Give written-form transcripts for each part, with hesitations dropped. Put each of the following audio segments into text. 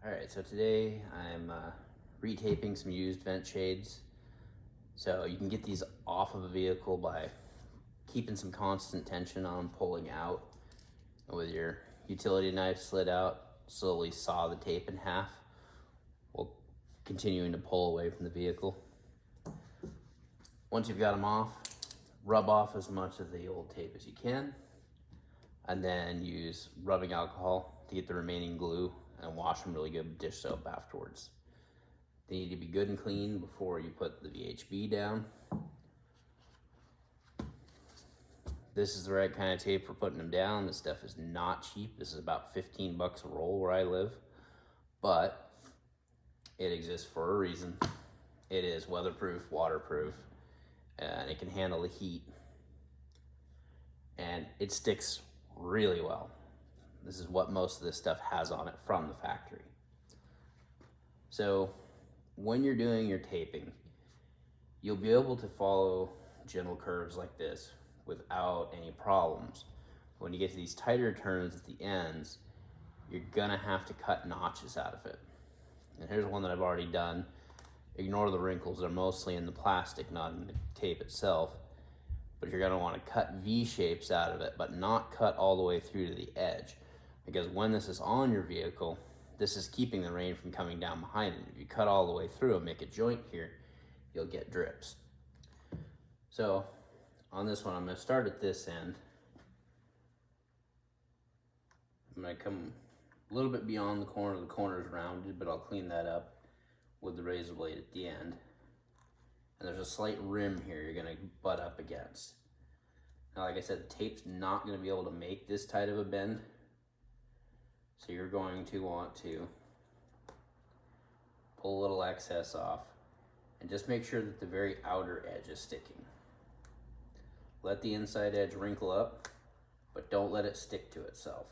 Alright, so today I'm retaping some used vent shades. So you can get these off of a vehicle by keeping some constant tension on them, pulling out. And with your utility knife slid out, slowly saw the tape in half while continuing to pull away from the vehicle. Once you've got them off, rub off as much of the old tape as you can, and then use rubbing alcohol to get the remaining glue and wash them really good with dish soap afterwards. They need to be good and clean before you put the VHB down. This is the right kind of tape for putting them down. This stuff is not cheap. This is about 15 bucks a roll where I live, but it exists for a reason. It is weatherproof, waterproof, and it can handle the heat, and it sticks really well. This is what most of this stuff has on it from the factory. So when you're doing your taping, you'll be able to follow gentle curves like this without any problems. When you get to these tighter turns at the ends, you're gonna have to cut notches out of it. And here's one that I've already done. Ignore the wrinkles, they're mostly in the plastic, not in the tape itself. But you're gonna wanna cut V shapes out of it, but not cut all the way through to the edge. Because when this is on your vehicle, this is keeping the rain from coming down behind it. If you cut all the way through and make a joint here, you'll get drips. So on this one, I'm gonna start at this end. I'm gonna come a little bit beyond the corner. The corner is rounded, but I'll clean that up with the razor blade at the end. And there's a slight rim here you're gonna butt up against. Now, like I said, the tape's not gonna be able to make this tight of a bend. So you're going to want to pull a little excess off and just make sure that the very outer edge is sticking. Let the inside edge wrinkle up, but don't let it stick to itself.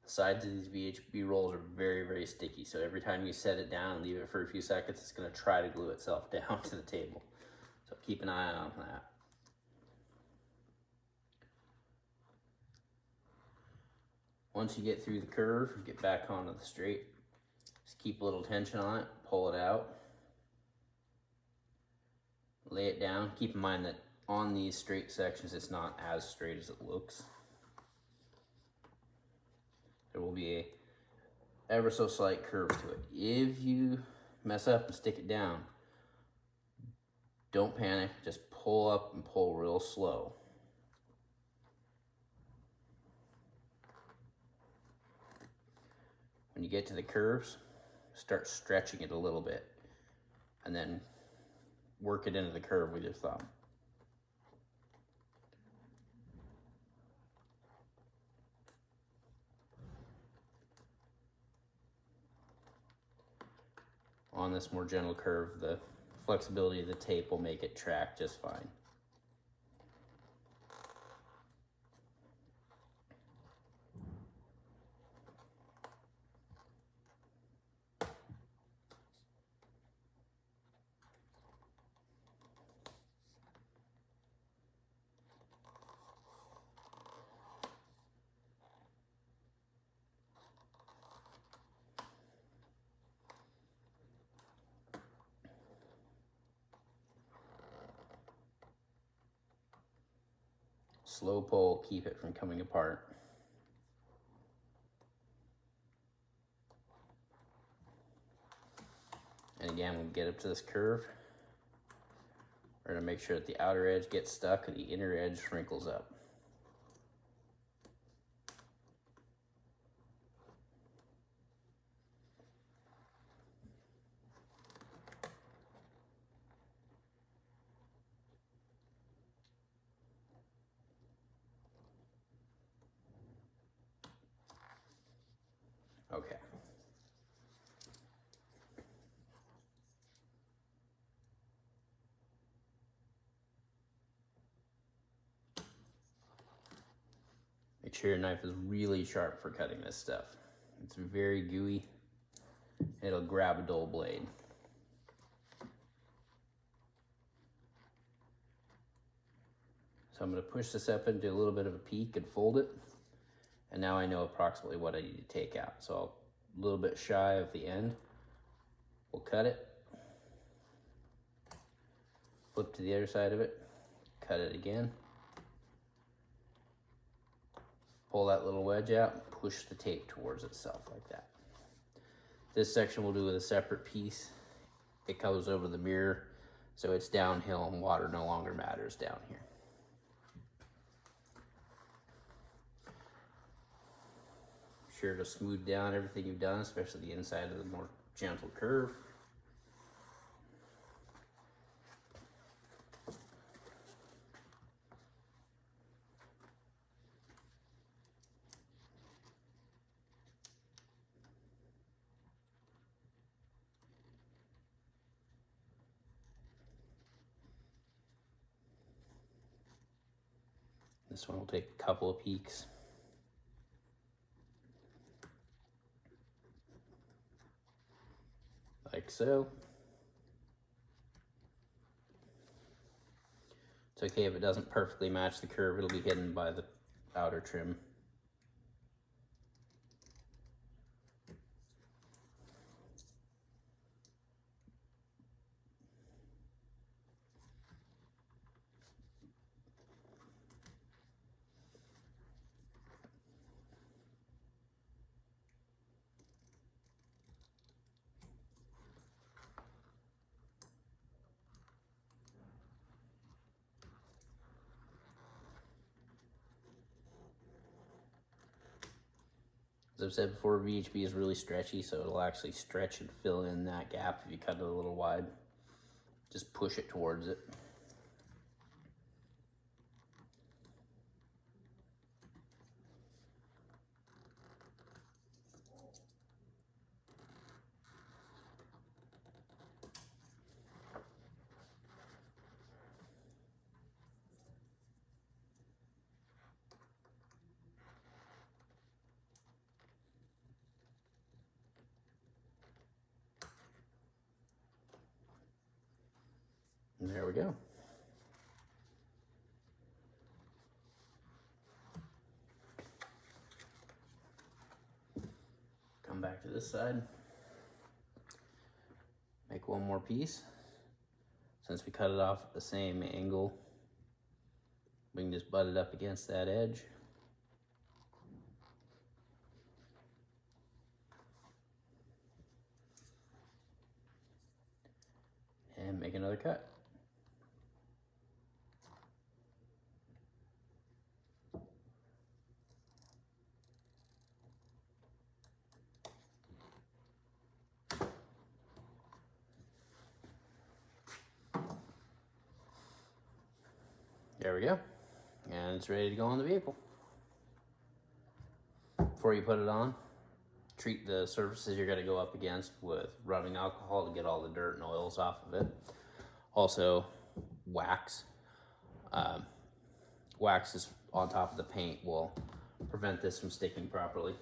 The sides of these VHB rolls are very, very sticky. So every time you set it down and leave it for a few seconds, it's gonna try to glue itself down to the table. So keep an eye on that. Once you get through the curve, get back onto the straight. Just keep a little tension on it, pull it out. Lay it down. Keep in mind that on these straight sections, it's not as straight as it looks. There will be a ever so slight curve to it. If you mess up and stick it down, don't panic, just pull up and pull real slow. When you get to the curves, start stretching it a little bit and then work it into the curve with your thumb. On this more gentle curve, the flexibility of the tape will make it track just fine. Slow pull, keep it from coming apart. And again, when we get up to this curve, we're gonna make sure that the outer edge gets stuck and the inner edge wrinkles up. Okay. Make sure your knife is really sharp for cutting this stuff. It's very gooey. It'll grab a dull blade. So I'm going to push this up into a little bit of a peak and fold it. And now I know approximately what I need to take out. So a little bit shy of the end. We'll cut it. Flip to the other side of it. Cut it again. Pull that little wedge out and push the tape towards itself like that. This section we'll do with a separate piece. It goes over the mirror, so it's downhill and water no longer matters down here. Sure to smooth down everything you've done, especially the inside of the more gentle curve. This one will take a couple of peeks. Like so. It's okay if it doesn't perfectly match the curve, it'll be hidden by the outer trim. As I've said before, VHB is really stretchy, so it'll actually stretch and fill in that gap if you cut it a little wide. Just push it towards it. And there we go. Come back to this side. Make one more piece. Since we cut it off at the same angle, we can just butt it up against that edge. And make another cut. There we go. And it's ready to go on the vehicle. Before you put it on, treat the surfaces you're going to go up against with rubbing alcohol to get all the dirt and oils off of it. Also, wax. Wax is on top of the paint will prevent this from sticking properly.